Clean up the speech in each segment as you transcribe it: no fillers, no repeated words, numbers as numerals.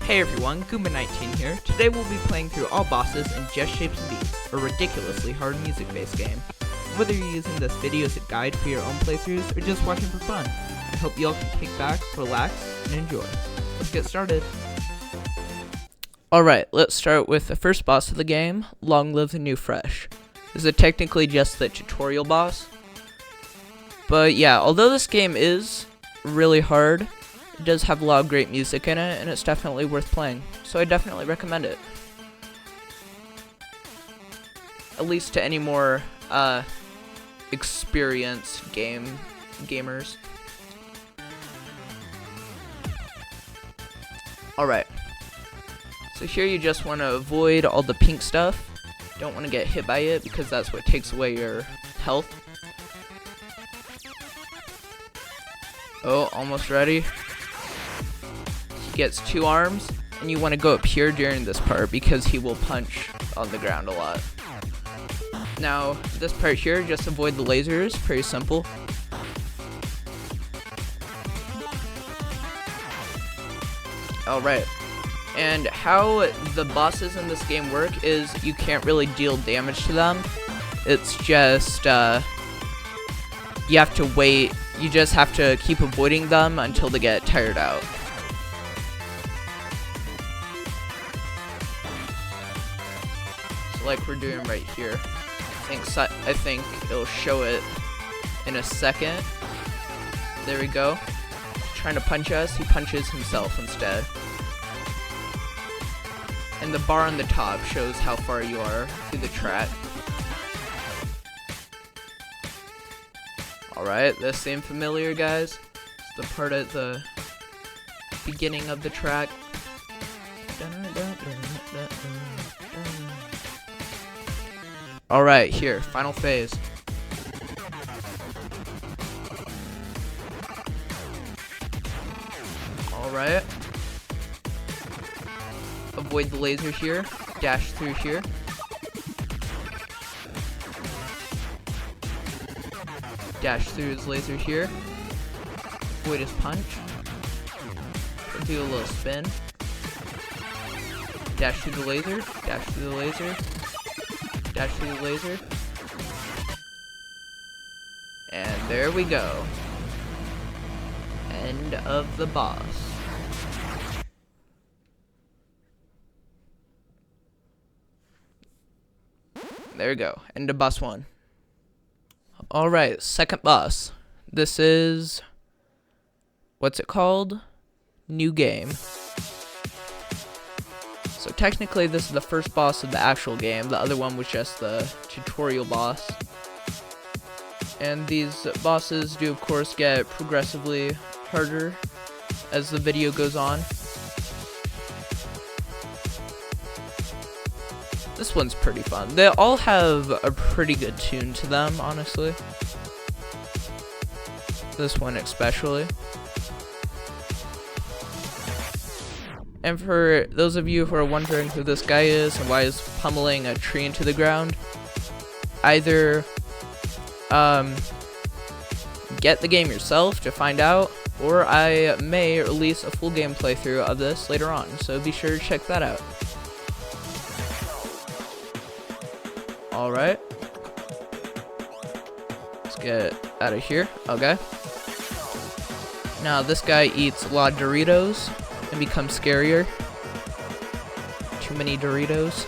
Hey everyone, Goomba19 here. Today we'll be playing through all bosses in Just Shapes and Beats, a ridiculously hard music-based game. Whether you're using this video as a guide for your own playthroughs or just watching for fun, I hope you all can kick back, relax, and enjoy. Let's get started. Alright, let's start with the first boss of the game, Long Live the New Fresh. This is technically just the tutorial boss. But yeah, although this game is really hard, it does have a lot of great music in it, and it's definitely worth playing, so I definitely recommend it. At least to any more experienced gamers. Alright, so here you just want to avoid all the pink stuff. Don't want to get hit by it because that's what takes away your health. Oh, almost ready. He gets 2 arms, and you want to go up here during this part because he will punch on the ground a lot. Now, this part here, just avoid the lasers, pretty simple. Alright, and how the bosses in this game work is you can't really deal damage to them. It's just, you have to wait, you just have to keep avoiding them until they get tired out. Like we're doing right here. I think it'll show it in a second. There we go. Trying to punch us, he punches himself instead. And the bar on the top shows how far you are through the track. Alright, this seem familiar, guys? It's the part at the beginning of the track. Alright, here, final phase. Alright. Avoid the laser here. Dash through here. Dash through his laser here. Avoid his punch. Do a little spin. Dash through the laser. Dash through the laser. Dash through the laser. And there we go. End of the boss. There we go. End of boss 1. Alright, second boss. This is... what's it called? New game. So technically this is the first boss of the actual game, the other one was just the tutorial boss. And these bosses do of course get progressively harder as the video goes on. This one's pretty fun. They all have a pretty good tune to them, honestly. This one especially. And for those of you who are wondering who this guy is and why he's pummeling a tree into the ground, either get the game yourself to find out, or I may release a full game playthrough of this later on, so be sure to check that out. Alright. Let's get out of here. Okay. Now this guy eats a lot of Doritos and becomes scarier. Too many Doritos.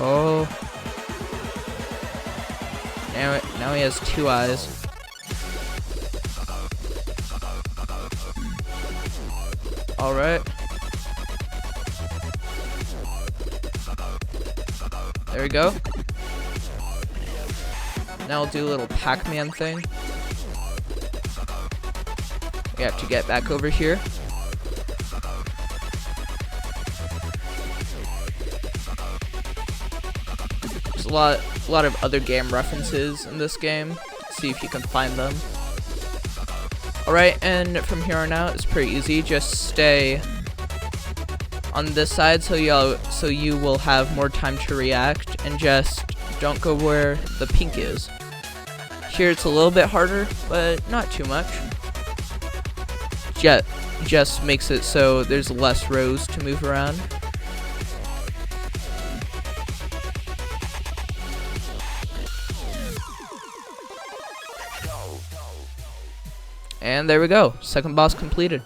Oh. Now he has 2 eyes. Alright. There we go. Now I'll do a little Pac-Man thing. We have to get back over here. There's a lot of other game references in this game. See if you can find them. Alright, and from here on out, it's pretty easy. Just stay on this side so you will have more time to react, and just don't go where the pink is. Here it's a little bit harder, but not too much. just makes it so there's less rows to move around. And there we go. Second boss completed.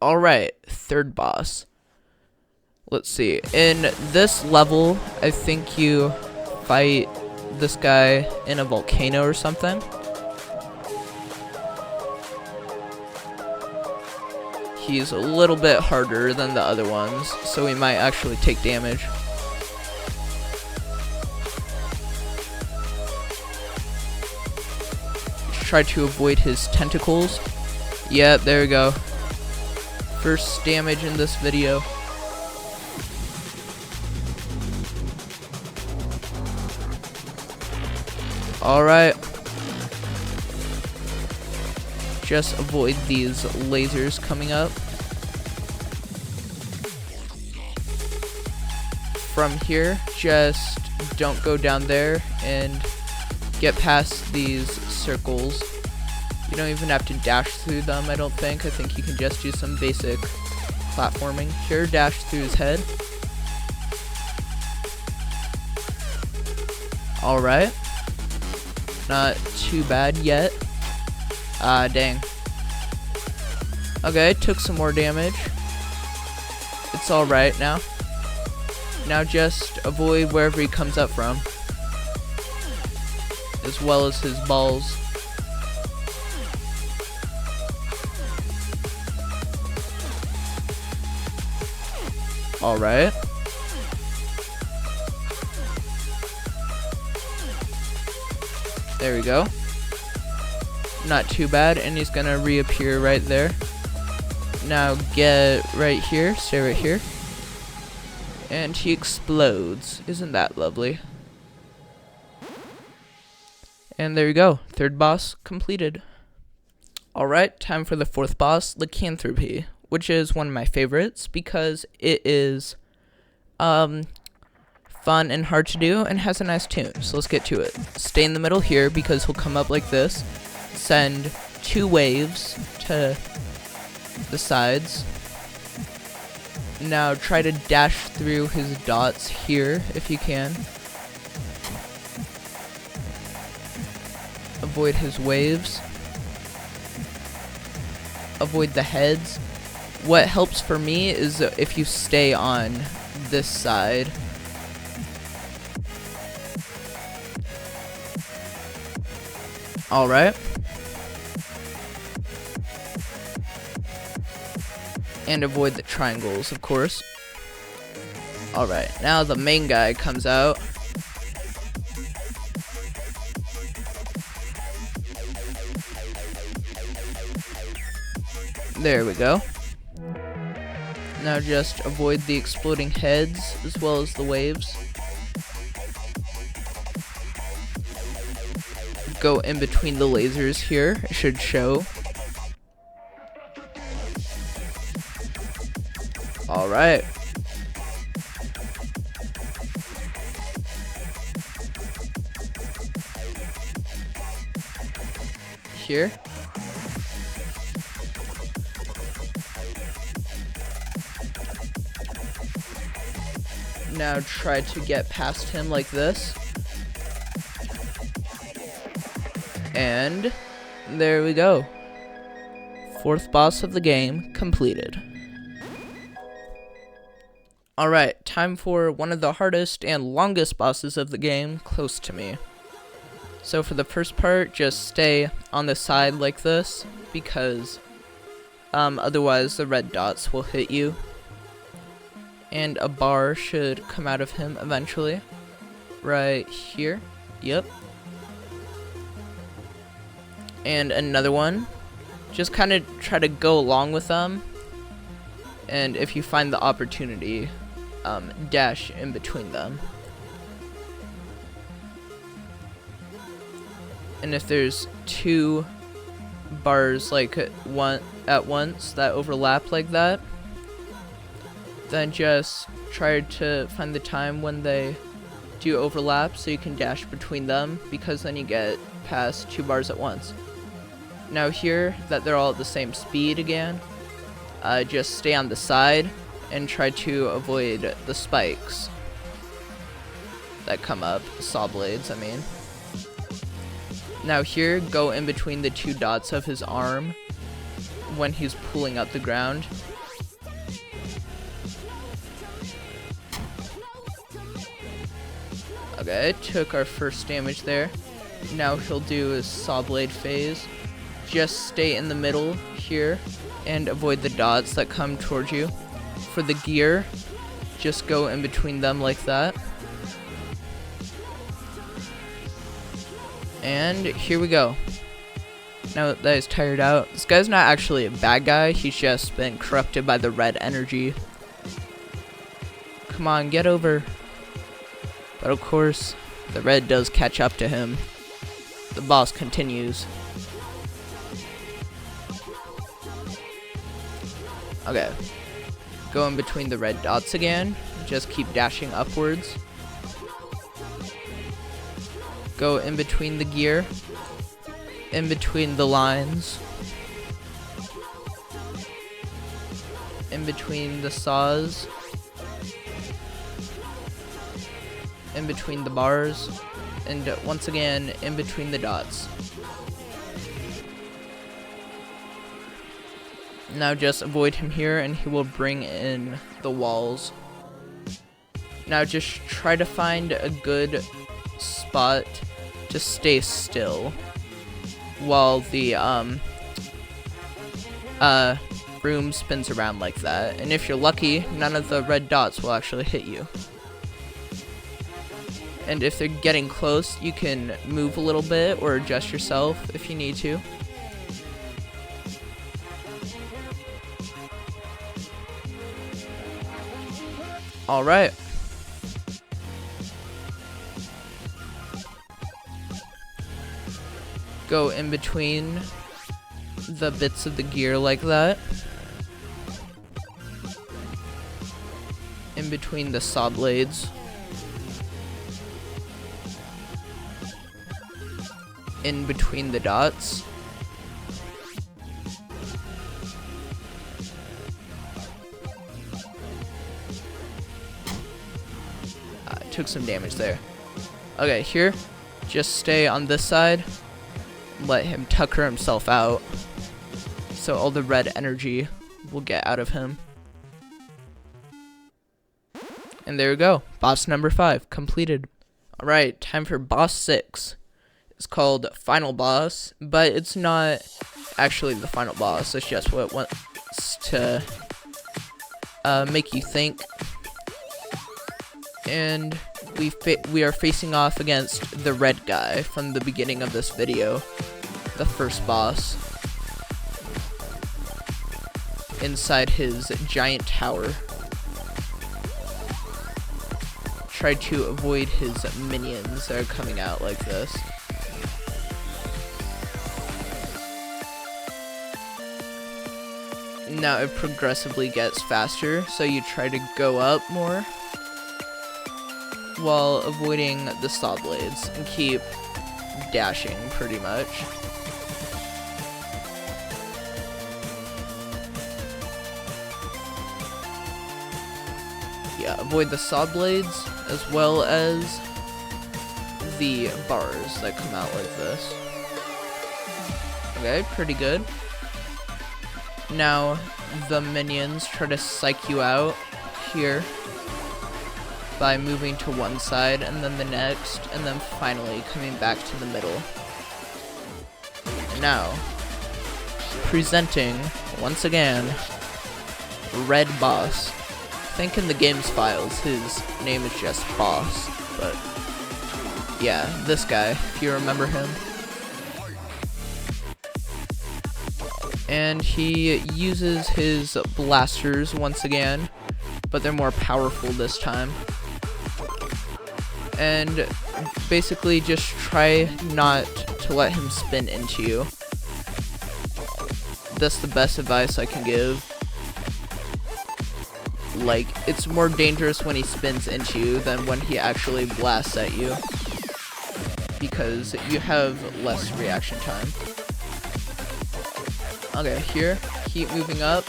Alright, third boss. Let's see. In this level, I think you fight this guy in a volcano or something. He's a little bit harder than the other ones, so we might actually take damage. Try to avoid his tentacles. Yeah, there we go. First damage in this video. Alright. Just avoid these lasers coming up. From here, just don't go down there and get past these circles. You don't even have to dash through them, I don't think. I think you can just do some basic platforming. Here, dash through his head. Alright. Not too bad yet. Ah, dang. Okay, took some more damage. It's alright now. Now just avoid wherever he comes up from, as well as his balls. Alright. There we go. Not too bad, and he's gonna reappear right there. Now get right here, stay right here. And he explodes. Isn't that lovely? And there you go. Third boss completed. Alright, time for the fourth boss, Lycanthropy, which is one of my favorites because it is fun and hard to do and has a nice tune. So let's get to it. Stay in the middle here because he'll come up like this. Send 2 waves to the sides. Now try to dash through his dots here if you can. Avoid his waves. Avoid the heads. What helps for me is if you stay on this side. Alright. And avoid the triangles, of course. Alright, now the main guy comes out. There we go. Now just avoid the exploding heads as well as the waves. Go in between the lasers here, it should show. Alright. Here. Now try to get past him like this. And there we go. Fourth boss of the game completed. Alright, time for one of the hardest and longest bosses of the game close to me. So for the first part, just stay on the side like this, because otherwise the red dots will hit you. And a bar should come out of him eventually. Right here. Yep. And another one. Just kind of try to go along with them. And if you find the opportunity, dash in between them. And if there's 2 bars like one at once that overlap like that, then just try to find the time when they do overlap so you can dash between them, because then you get past 2 bars at once. Now here that they're all at the same speed again, just stay on the side and try to avoid the spikes that come up, saw blades, I mean. Now here, go in between the two dots of his arm when he's pulling up the ground. Okay, took our first damage there. Now he'll do his saw blade phase. Just stay in the middle here and avoid the dots that come towards you. For the gear, just go in between them like that. And here we go. Now that he's tired out, this guy's not actually a bad guy, he's just been corrupted by the red energy. Come on, get over. But of course, the red does catch up to him. The boss continues. Okay. Go in between the red dots again. Just keep dashing upwards. Go in between the gear. In between the lines. In between the saws. In between the bars. And once again, in between the dots. Now just avoid him here and he will bring in the walls. Now just try to find a good spot to stay still while the room spins around like that. And if you're lucky, none of the red dots will actually hit you. And if they're getting close, you can move a little bit or adjust yourself if you need to. Alright. Go in between the bits of the gear like that. In between the saw blades. In between the dots. Took some damage there. Okay, here, just stay on this side. Let him tucker himself out. So all the red energy will get out of him. And there we go. Boss number 5 completed. Alright, time for boss 6. It's called Final Boss, but it's not actually the final boss. It's just what it wants to make you think. And we are facing off against the red guy from the beginning of this video, the first boss, inside his giant tower. Try to avoid his minions that are coming out like this. Now it progressively gets faster, so you try to go up more while avoiding the saw blades and keep dashing pretty much. Yeah, avoid the saw blades as well as the bars that come out like this. Okay, pretty good. Now the minions try to psych you out here by moving to one side and then the next, and then finally coming back to the middle. Now, presenting, once again, Red Boss. I think in the game's files, his name is just Boss, but yeah, this guy, if you remember him. And he uses his blasters once again, but they're more powerful this time. And basically just try not to let him spin into you. That's the best advice I can give. Like, it's more dangerous when he spins into you than when he actually blasts at you, because you have less reaction time. Okay, here, keep moving up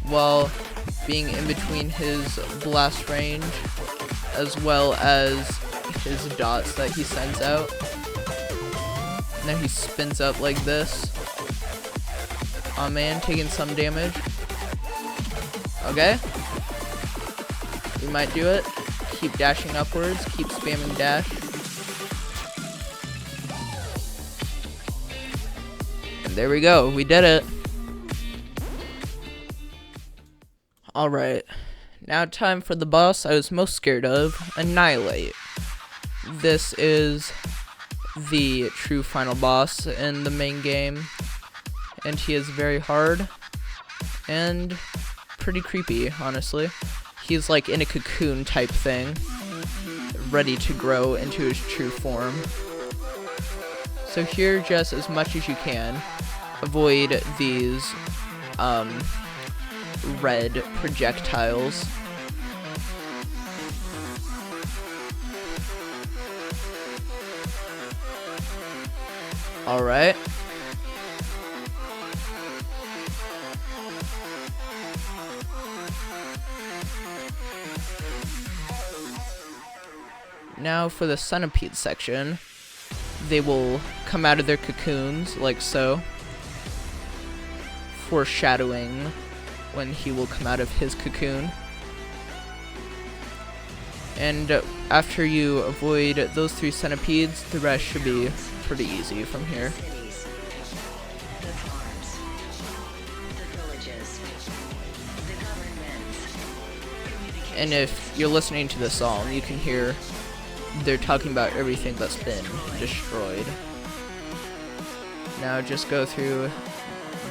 while being in between his blast range as well as his dots that he sends out. Now he spins up like this. Oh man, taking some damage. Okay. We might do it. Keep dashing upwards, keep spamming dash. And there we go, we did it. Alright, now time for the boss I was most scared of, Annihilate. This is the true final boss in the main game, and he is very hard and pretty creepy, honestly. He's like in a cocoon type thing, ready to grow into his true form. So here, just as much as you can, avoid these red projectiles. Alright. Now for the centipede section, they will come out of their cocoons like so, foreshadowing when he will come out of his cocoon. And after you avoid those 3 centipedes, the rest should be pretty easy from here. And if you're listening to the song, you can hear they're talking about everything that's been destroyed. Now just go through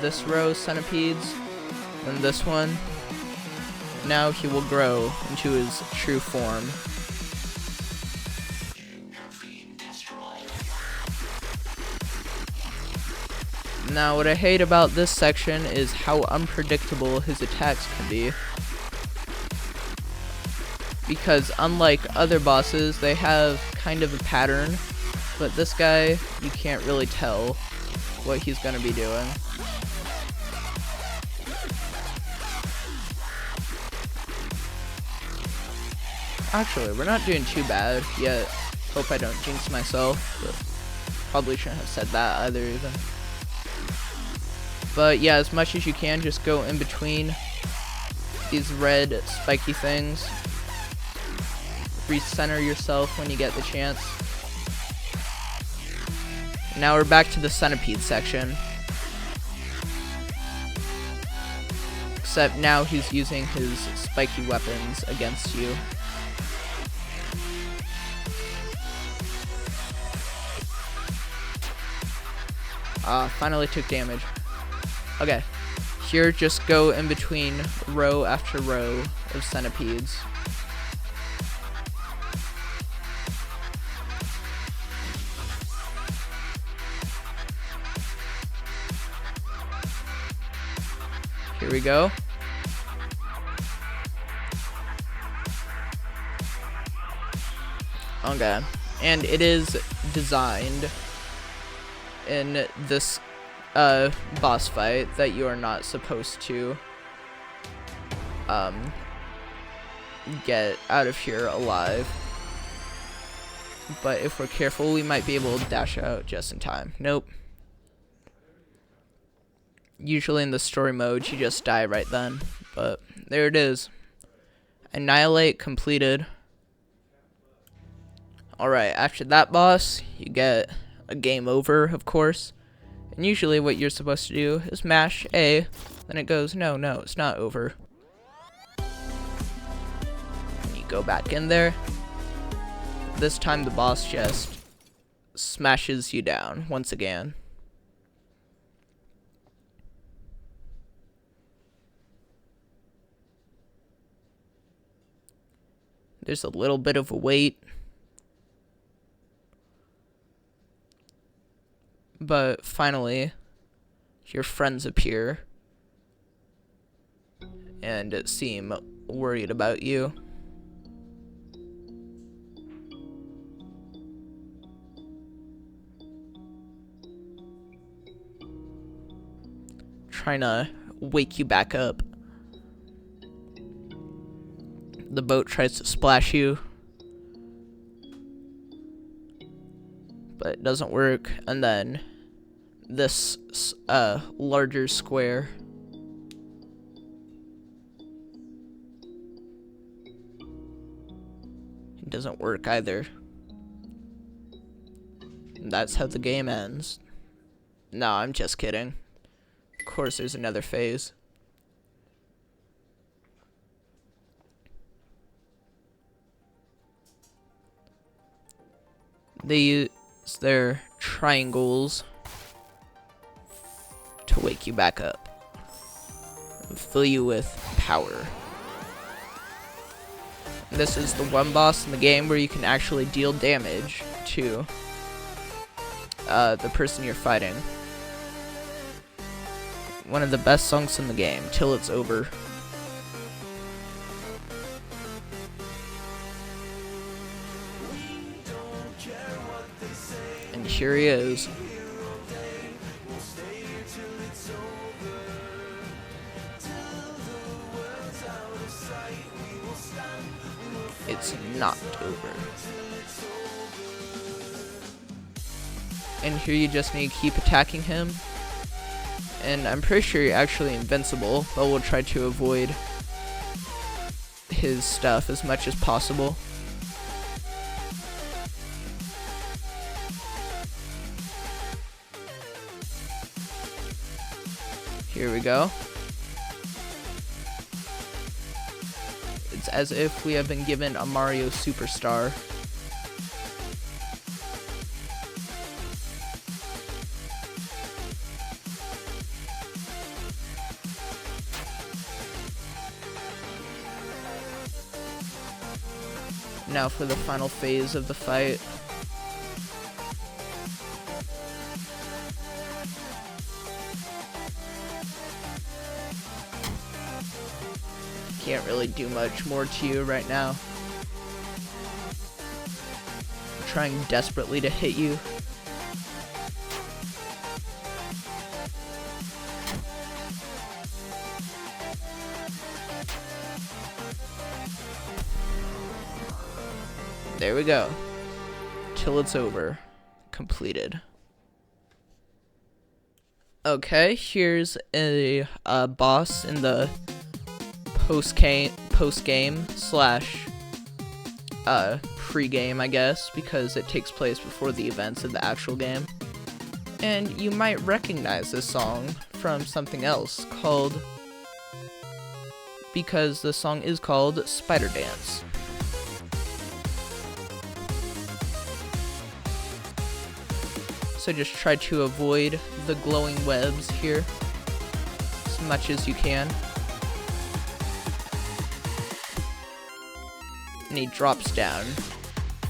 this row, centipedes, and this one. Now he will grow into his true form. Now what I hate about this section is how unpredictable his attacks can be. Because unlike other bosses, they have kind of a pattern, but this guy, you can't really tell what he's gonna be doing. Actually, we're not doing too bad yet. Hope I don't jinx myself, but probably shouldn't have said that either even. But yeah, as much as you can, just go in between these red spiky things. Recenter yourself when you get the chance. Now we're back to the centipede section. Except now he's using his spiky weapons against you. Finally took damage. Okay, here just go in between row after row of centipedes. Here we go. Okay, and it is designed in this boss fight that you are not supposed to get out of here alive. But if we're careful, we might be able to dash out just in time. Nope. Usually in the story mode, you just die right then. But there it is. Annihilate completed. Alright, after that boss, you get a game over, of course. And usually what you're supposed to do is mash A, then it goes, no, it's not over. And you go back in there. This time the boss just smashes you down once again. There's a little bit of a wait. But finally, your friends appear and seem worried about you. trying to wake you back up. The boat tries to splash you, but it doesn't work. And then this larger square, it doesn't work either. And that's how the game ends. No, I'm just kidding. Of course there's another phase. They use their triangles to wake you back up and fill you with power. And this is the one boss in the game where you can actually deal damage to the person you're fighting. One of the best songs in the game, Till It's Over. And here he is. It's not over. And here you just need to keep attacking him. And I'm pretty sure you're actually invincible, but we'll try to avoid his stuff as much as possible. Here we go. It's as if we have been given a Mario Superstar. Now for the final phase of the fight. Can't really do much more to you right now. I'm trying desperately to hit you. There we go. Till It's Over. Completed. Okay, here's a boss in the post-game slash pre-game, I guess, because it takes place before the events of the actual game. And you might recognize this song from something else because the song is called Spider Dance. So just try to avoid the glowing webs here as much as you can. And he drops down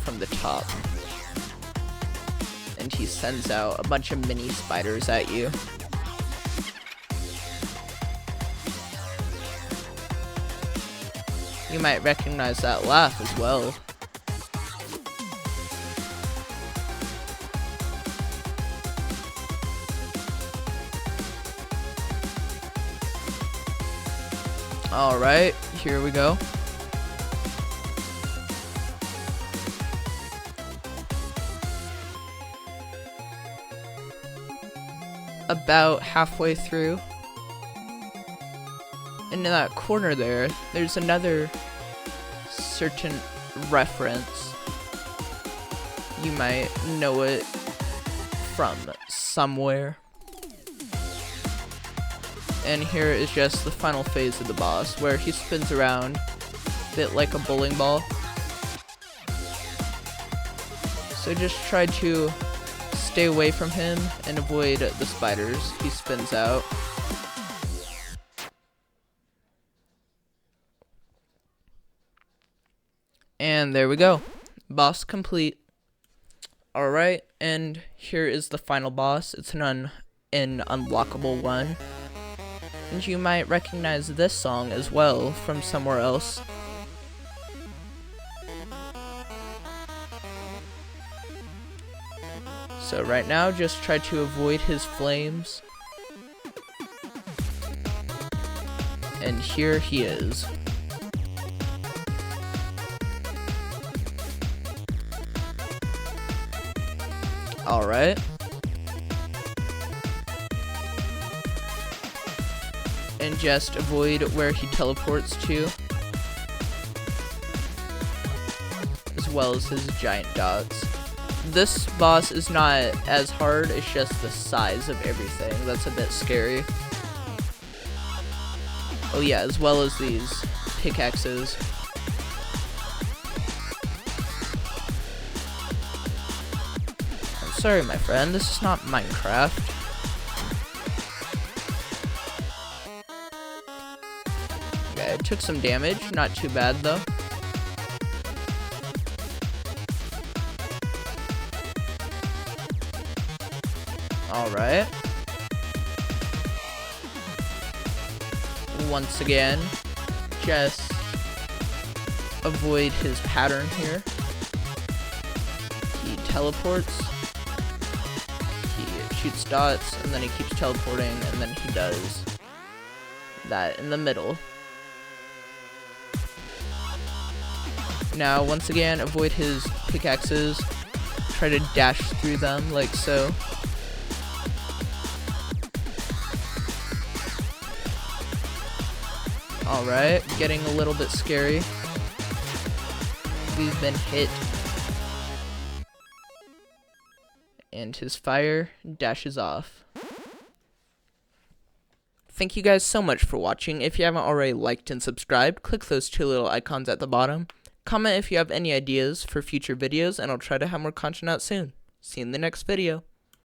from the top. And he sends out a bunch of mini spiders at you. You might recognize that laugh as well. Alright, here we go. About halfway through. And in that corner there's another certain reference. You might know it from somewhere. And here is just the final phase of the boss, where he spins around a bit like a bowling ball. So just try to stay away from him and avoid the spiders he spins out. And there we go. Boss complete. Alright, and here is the final boss. It's an unlockable one. And you might recognize this song as well from somewhere else. So right now, just try to avoid his flames. And here he is. Alright. And just avoid where he teleports to, as well as his giant dots. This boss is not as hard, it's just the size of everything that's a bit scary. Oh yeah, as well as these pickaxes. I'm sorry, my friend, this is not Minecraft. Okay, it took some damage, not too bad though. Alright. Once again, just avoid his pattern here. He teleports, he shoots dots, and then he keeps teleporting, and then he does that in the middle. Now, once again, avoid his pickaxes. Try to dash through them like so. Alright, getting a little bit scary. We've been hit. And his fire dashes off. Thank you guys so much for watching. If you haven't already liked and subscribed, click those two little icons at the bottom. Comment if you have any ideas for future videos, and I'll try to have more content out soon. See you in the next video.